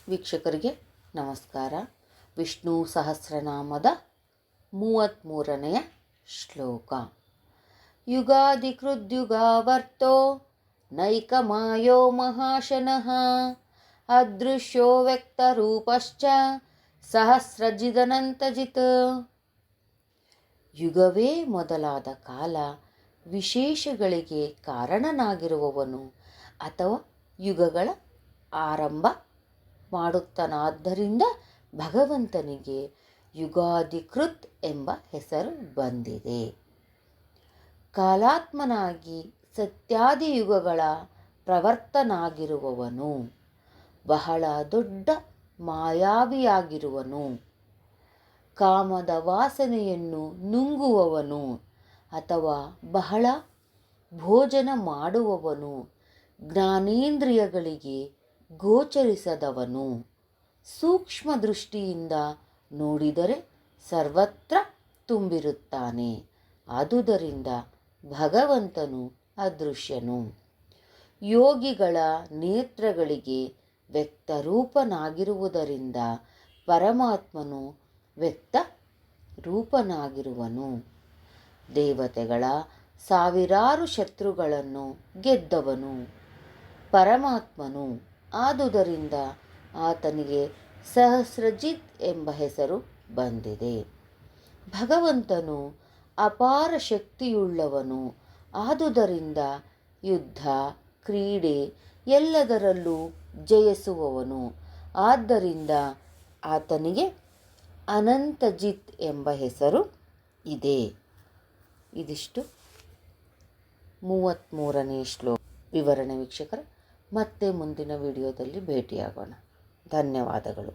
ವೀಕ್ಷಕರಿಗೆ ನಮಸ್ಕಾರ. ವಿಷ್ಣು ಸಹಸ್ರನಾಮದ 33ನೇ ಶ್ಲೋಕ. ಯುಗಾದಿಕೃದ್ಯುಗಾವರ್ತೋ ನೈಕಮಾಯೋ ಮಹಾಶನಃ ಅದೃಶ್ಯೋ ವ್ಯಕ್ತರೂಪಶ್ಚ ಸಹಸ್ರಜಿದನಂತಜಿತ್. ಯುಗವೇ ಮೊದಲಾದ ಕಾಲ, ವಿಶೇಷಗಳಿಗೆ ಕಾರಣನಾಗಿರುವವನು ಅಥವಾ ಯುಗಗಳ ಆರಂಭ ಮಾಡುತ್ತಾನಾದ್ದರಿಂದ ಭಗವಂತನಿಗೆ ಯುಗಾದಿಕೃತ್ ಎಂಬ ಹೆಸರು ಬಂದಿದೆ. ಕಾಲಾತ್ಮನಾಗಿ ಸತ್ಯಾದಿ ಯುಗಗಳ ಪ್ರವರ್ತನಾಗಿರುವವನು, ಬಹಳ ದೊಡ್ಡ ಮಾಯಾವಿಯಾಗಿರುವನು, ಕಾಮದ ವಾಸನೆಯನ್ನು ನುಂಗುವವನು ಅಥವಾ ಬಹಳ ಭೋಜನ ಮಾಡುವವನು, ಜ್ಞಾನೇಂದ್ರಿಯಗಳಿಗೆ ಗೋಚರಿಸದವನು, ಸೂಕ್ಷ್ಮ ದೃಷ್ಟಿಯಿಂದ ನೋಡಿದರೆ ಸರ್ವತ್ರ ತುಂಬಿರುತ್ತಾನೆ. ಆದುದರಿಂದ ಭಗವಂತನು ಅದೃಶ್ಯನು. ಯೋಗಿಗಳ ನೇತ್ರಗಳಿಗೆ ವ್ಯಕ್ತರೂಪನಾಗಿರುವುದರಿಂದ ಪರಮಾತ್ಮನು ವ್ಯಕ್ತ ರೂಪನಾಗಿರುವನು. ದೇವತೆಗಳ ಸಾವಿರಾರು ಶತ್ರುಗಳನ್ನು ಗೆದ್ದವನು ಪರಮಾತ್ಮನು. ಆದುದರಿಂದ ಆತನಿಗೆ ಸಹಸ್ರಜಿತ್ ಎಂಬ ಹೆಸರು ಬಂದಿದೆ. ಭಗವಂತನು ಅಪಾರ ಶಕ್ತಿಯುಳ್ಳವನು. ಆದುದರಿಂದ ಯುದ್ಧ, ಕ್ರೀಡೆ ಎಲ್ಲದರಲ್ಲೂ ಜಯಿಸುವವನು. ಆದ್ದರಿಂದ ಆತನಿಗೆ ಅನಂತಜಿತ್ ಎಂಬ ಹೆಸರು ಇದೆ. ಇದಿಷ್ಟು 33ನೇ ಶ್ಲೋಕ ವಿವರಣೆ. ವೀಕ್ಷಕರ, ಮತ್ತೆ ಮುಂದಿನ ವಿಡಿಯೋದಲ್ಲಿ ಭೇಟಿಯಾಗೋಣ. ಧನ್ಯವಾದಗಳು.